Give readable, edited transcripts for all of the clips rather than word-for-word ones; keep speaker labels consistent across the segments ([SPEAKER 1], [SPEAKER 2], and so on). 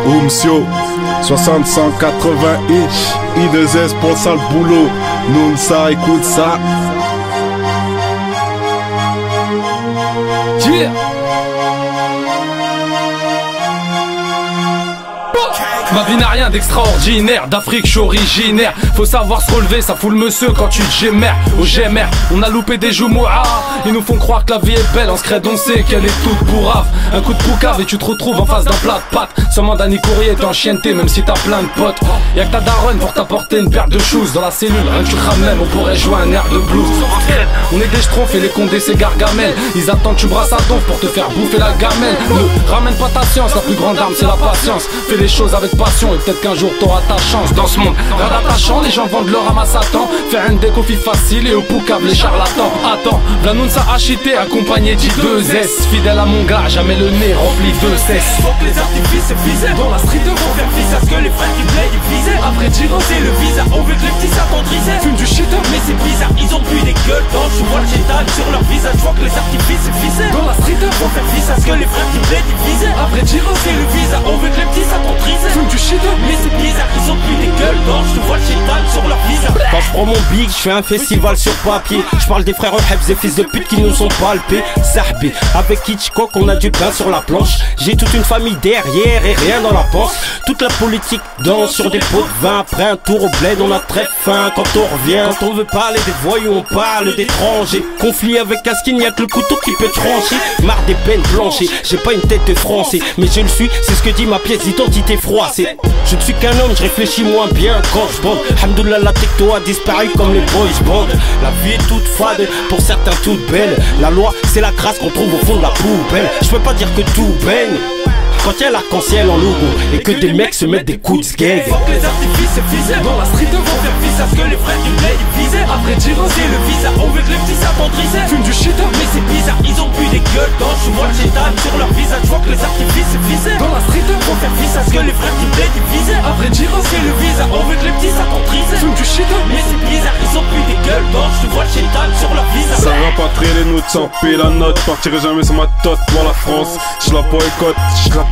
[SPEAKER 1] Oumsio 60 180 inch I2S pour le sale boulot. Nous ça écoute ça.
[SPEAKER 2] Yeah. Ma vie n'a rien d'extraordinaire, d'Afrique je suis originaire. Faut savoir se relever, ça fout le monsieur quand tu te gémères. Au gémère, on a loupé des Joumoua. Ils nous font croire que la vie est belle, en secret on sait qu'elle est toute bourrave. Un coup de poucave et tu te retrouves en face d'un plat de pâtes. Seulement Danny Courrier t'es enchenté même si t'as plein de potes. Y'a que ta daronne pour t'apporter une paire de shoes. Dans la cellule, rien que tu crames même, on pourrait jouer un air de blues. On est des schtroumpfs et les condés c'est gargamel. Ils attendent tu brasses à donf pour te faire bouffer la gamelle. Ne ramène pas ta science, la plus grande arme c'est la patience. Fais les choses avec passion et peut-être qu'un jour t'auras ta chance. Dans ce monde, rien d'attachant, les gens vendent leur âme à Satan. Faire une déco facile et au poucave les charlatans. Attends, Vlanounsa Achité accompagné d'I2S. Fidèle à mon gars, jamais le nez rempli de cesse.
[SPEAKER 3] Faut que les artifices se visaient. Dans la street vont faire visa ce que les frères qui playent ils visaient. Après Giro c'est le visa, on veut que les petits s'attendrissaient. Fume du shit mais c'est bizarre, ils ont plus des gueules d'ange. Je vois le gétal sur leur visage, je vois que les artifices se visaient. Dans la street vont faire visa ce que les frères qui playent ils visaient. Après Giro c'est le visa, on veut que les petits s'attendrissaient. Fume du shit mais c'est bizarre, ils ont plus des gueules d'ange. Je vois le gétal sur leur visage.
[SPEAKER 4] Quand je prends mon big, je fais un festival sur papier. Je parle des frères Hebs, des fils de pute qui nous ont palpés. Sahbé, avec Hitchcock on a du pain sur la planche. J'ai toute une famille derrière et rien dans la panse. Toute la politique danse sur des pots de vin. Après un tour au bled on a très faim quand on revient. Quand on veut parler des voyous on parle d'étrangers. Conflit avec Askin, y'a que le couteau qui peut trancher. Marre des peines blanchies, j'ai pas une tête de français. Mais je le suis, c'est ce que dit ma pièce d'identité froissée. Je ne suis qu'un homme, je réfléchis moins bien quand je bande. Hamdoullah la techno a disparu comme les boys band. La vie est toute fade, pour certains toute belle. La loi c'est la crasse qu'on trouve au fond de la poubelle. Je peux pas dire que tout baigne quand y'a l'arc-en-ciel en logo et que des mecs se mettent des coups de skeg.
[SPEAKER 3] Faut que les artifices se visaient. Dans la street vont faire visa ce que les frères du play ils visaient. Après Giro c'est le visa, on veut que les petits s'attendrissaient. Fume du shit mais c'est bizarre, ils ont plus des gueules d'ange. Je vois le gétal sur leur visage, je vois que les artifices se visaient. Dans la street vont faire visa ce que les frères du play ils visaient. Après Giro c'est le visa, on veut que les petits s'attendrissaient. Fume du shit mais c'est bizarre, ils ont plus des gueules d'ange. Je vois le gétal sur leur visage.
[SPEAKER 1] Ça rapatrie les notes sans payer la note. Partirai jamais sur ma tote pour la France. Je la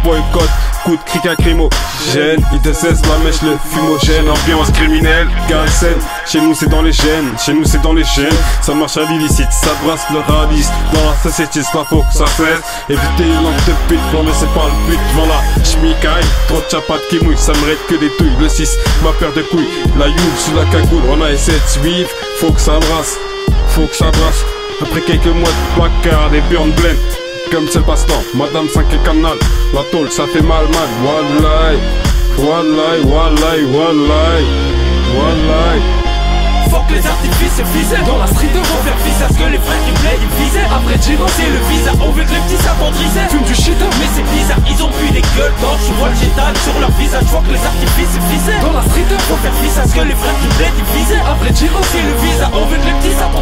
[SPEAKER 1] boycotte, coup de cric acrymogène. I2S la mèche, le fumogène. Ambiance criminelle, Galsen. Chez nous c'est dans les gènes, chez nous c'est dans les gènes. Ça marche à l'illicite, ça brasse le radis. Dans la société, cela faut que ça cesse. Éviter une lampe de pute, non mais c'est pas le but. Voilà, j'micaille, trop de chapat qui mouille. Ça mérite que des touilles, le 6, ma paire de couilles. La youle sous la cagoule, on a essayé de suivre. Faut que ça brasse, faut que ça brasse. Après quelques mois de placard, des burn blend. Comme c'est le passe-temps, Madame 5 et canal. La tôle, ça fait mal, Wallahi, wallahi, wallahi, wallahi, wallahi.
[SPEAKER 3] Faut que les artifices se visaient. Dans la street vont faire visa ce que les frères qui play ils visaient. Après Giro c'est le visa, on veut que les petits s'attendrissaient. Fume du shit mais c'est bizarre, ils ont plus des gueules d'ange. Je vois le gétal sur leur visage, je vois que les artifices se visaient. Dans la street vont faire visa ce que les frères qui play ils visaient. Après Giro c'est le visa, on veut que les petits s'attendrissaient.